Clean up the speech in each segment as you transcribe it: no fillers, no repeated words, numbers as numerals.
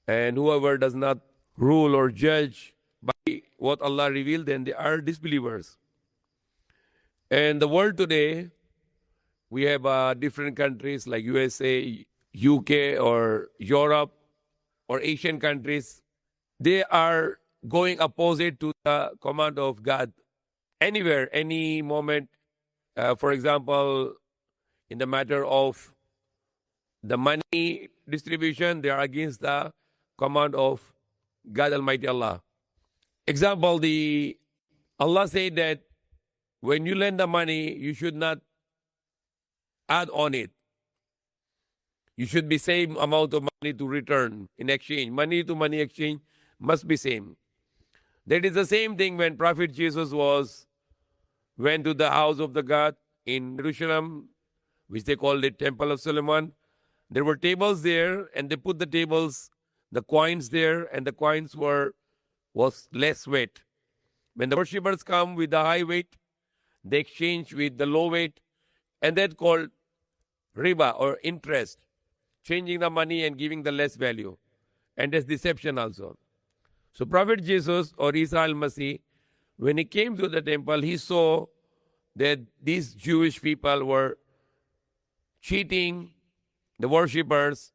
And whoever does not rule or judge by what Allah revealed, then they are disbelievers. And the world today, we have different countries like USA, UK, or Europe, or Asian countries. They are going opposite to the command of God anywhere, any moment. For example, in the matter of the money distribution, they are against the command of God Almighty Allah. Example, the Allah said that when you lend the money, you should not add on it. You should be same amount of money to return in exchange. Money to money exchange must be same. That is the same thing when Prophet Jesus went to the house of the God in Jerusalem, which they called the Temple of Solomon. There were tables there, and they put the coins there, and the coins was less weight. When the worshippers come with the high weight, they exchange with the low weight, and that's called riba or interest, changing the money and giving the less value. And that's deception also. So Prophet Jesus or Isa al-Masih, when he came to the temple, he saw that these Jewish people were cheating the worshippers,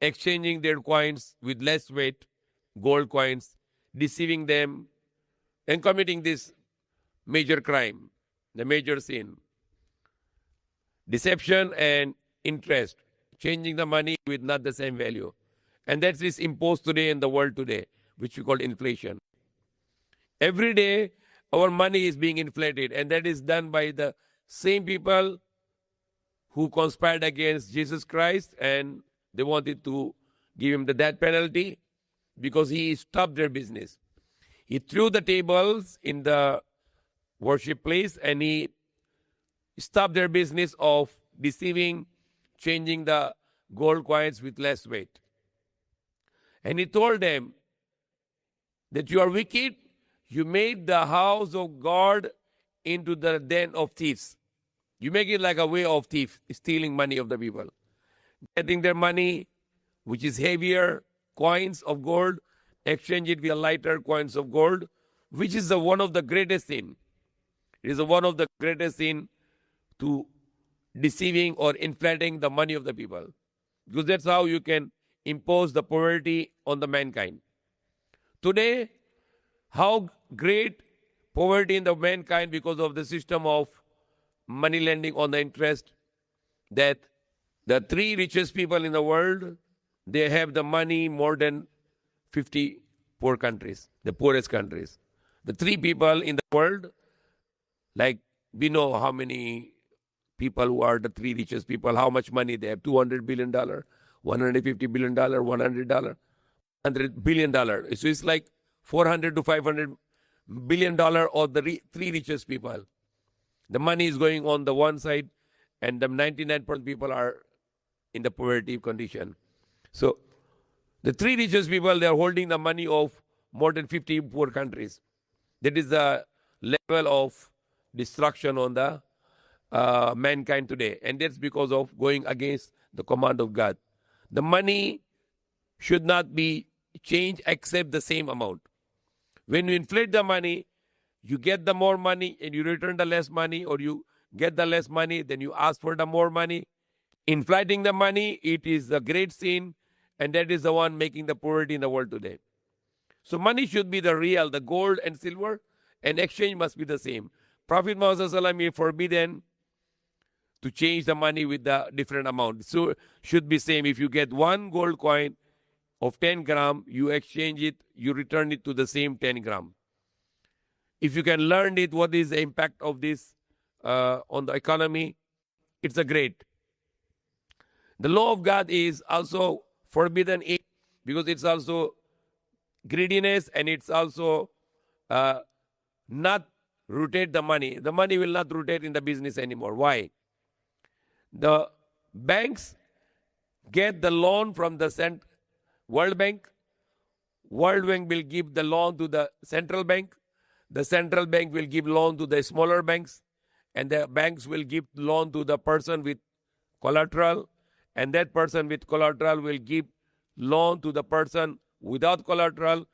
exchanging their coins with less weight, gold coins, deceiving them, and committing this major crime, the major sin. Deception and interest, changing the money with not the same value. And that is imposed today in the world today, which we call inflation. Every day, our money is being inflated, and that is done by the same people who conspired against Jesus Christ, and they wanted to give him the death penalty because he stopped their business. He threw the tables in the worship place, and he stopped their business of deceiving, changing the gold coins with less weight. And he told them that you are wicked. You made the house of God into the den of thieves. You make it like a way of thief, stealing money of the people. Getting their money, which is heavier coins of gold, exchange it with lighter coins of gold, which is one of the greatest sin. It is one of the greatest sin to deceiving or inflating the money of the people. Because that's how you can impose the poverty on the mankind. Today, how great poverty in the mankind because of the system of money lending on the interest, that the three richest people in the world, they have the money more than 50 poor countries, the poorest countries. The three people in the world, like we know how many people who are the three richest people, how much money they have, $200 billion, $150 billion, $100 billion. So it's like $400 to $500 billion of the three richest people. The money is going on the one side, and the 99% people are in the poverty condition. So the three richest people, they are holding the money of more than 50 poor countries. That is the level of destruction on the mankind today. And that's because of going against the command of God. The money should not be changed except the same amount. When you inflate the money, you get the more money and you return the less money, or you get the less money, then you ask for the more money. Inflating the money, it is a great sin, and that is the one making the poverty in the world today. So money should be the real, the gold and silver, and exchange must be the same. Prophet Muhammad is forbidden to change the money with the different amount. So should be same. If you get one gold coin of 10 gram, you exchange it, you return it to the same 10 gram. If you can learn it, what is the impact of this on the economy, it's a great. The law of God is also forbidden because it's also greediness, and it's also not rotate the money. The money will not rotate in the business anymore. Why? The banks get the loan from the World Bank. World Bank will give the loan to the central bank. The central bank will give loan to the smaller banks, and the banks will give loan to the person with collateral, and that person with collateral will give loan to the person without collateral,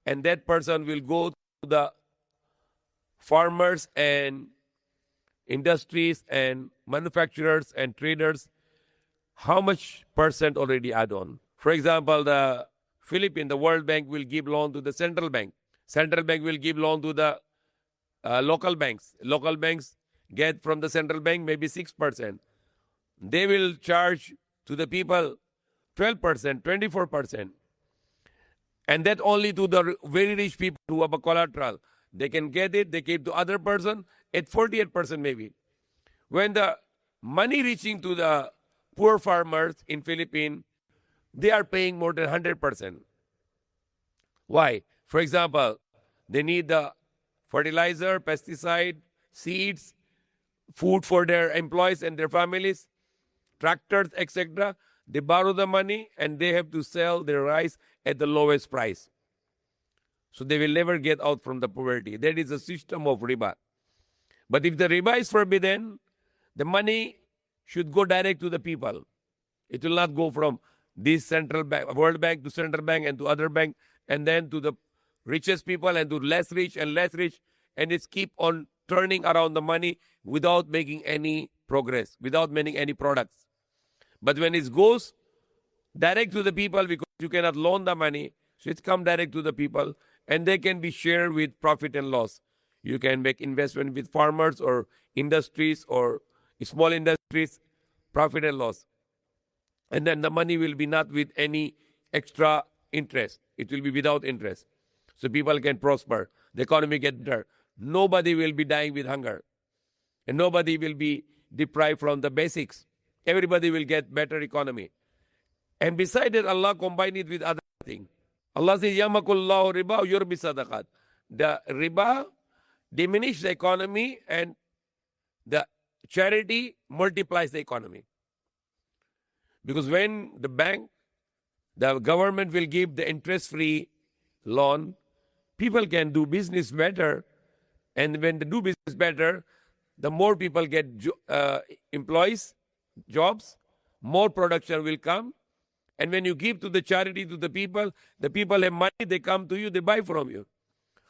and that person will go to the farmers and industries and manufacturers and traders, how much percent already add on. For example, the Philippines, the World Bank will give loan to the central bank. Central bank will give loan to the local banks. Local banks get from the central bank maybe 6%. They will charge to the people 12%, 24%. And that only to the very rich people who have a collateral. They can get it, they give to other person at 48% maybe. When the money reaching to the poor farmers in Philippines, they are paying more than 100%. Why? For example, they need the fertilizer, pesticide, seeds, food for their employees and their families, tractors, etc. They borrow the money and they have to sell their rice at the lowest price. So they will never get out from the poverty. That is a system of riba. But if the riba is forbidden, the money should go direct to the people. It will not go from this central bank, World Bank to central bank and to other bank, and then to the richest people and to less rich and less rich, and it's keep on turning around the money without making any progress, without making any products. But when it goes direct to the people, because you cannot loan the money, so it's come direct to the people, and they can be shared with profit and loss. You can make investment with farmers or industries or small industries, profit and loss. And then the money will be not with any extra interest. It will be without interest. So people can prosper. The economy get better. Nobody will be dying with hunger. And nobody will be deprived from the basics. Everybody will get better economy. And besides that, Allah combined it with other things. Allah says, Yamakullahu riba yurbi sadaqat. The riba diminish the economy and the charity multiplies the economy. Because when the bank, the government will give the interest-free loan, people can do business better. And when they do business better, the more people get employees, jobs, more production will come. And when you give to the charity to the people have money, they come to you, they buy from you.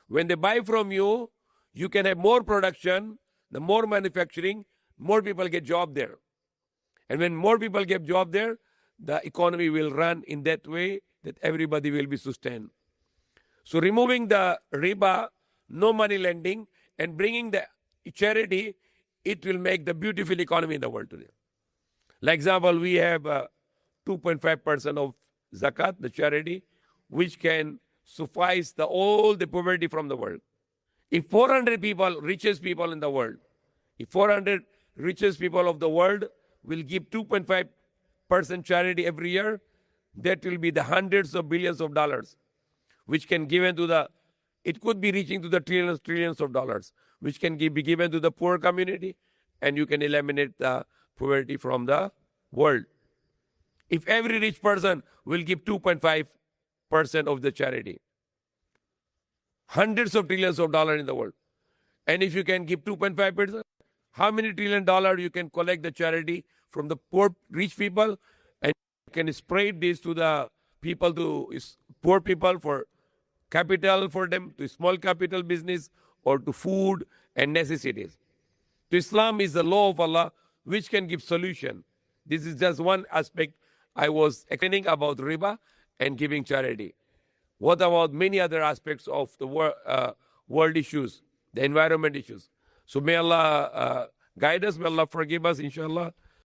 When they buy from you, you can have more production, the more manufacturing, more people get job there. And when more people get job there, the economy will run in that way that everybody will be sustained. So removing the riba, no money lending, and bringing the charity, it will make the beautiful economy in the world today. Like example, we have 2.5% of Zakat, the charity, which can suffice all the poverty from the world. If 400 people, richest people in the world, if 400 richest people of the world will give 2.5% charity every year, that will be the hundreds of billions of dollars, which can given to the, it could be reaching to the trillions of dollars, which can be given to the poor community, and you can eliminate the poverty from the world. If every rich person will give 2.5% of the charity, hundreds of trillions of dollars in the world, and if you can give 2.5%, how many $1 trillion you can collect the charity from the poor, rich people, and you can spread this to the people, to poor people for capital for them, to small capital business, or to food and necessities. So Islam is the law of Allah which can give solution. This is just one aspect I was explaining about riba and giving charity. What about many other aspects of the world issues, the environment issues? So may Allah guide us, may Allah forgive us, inshallah.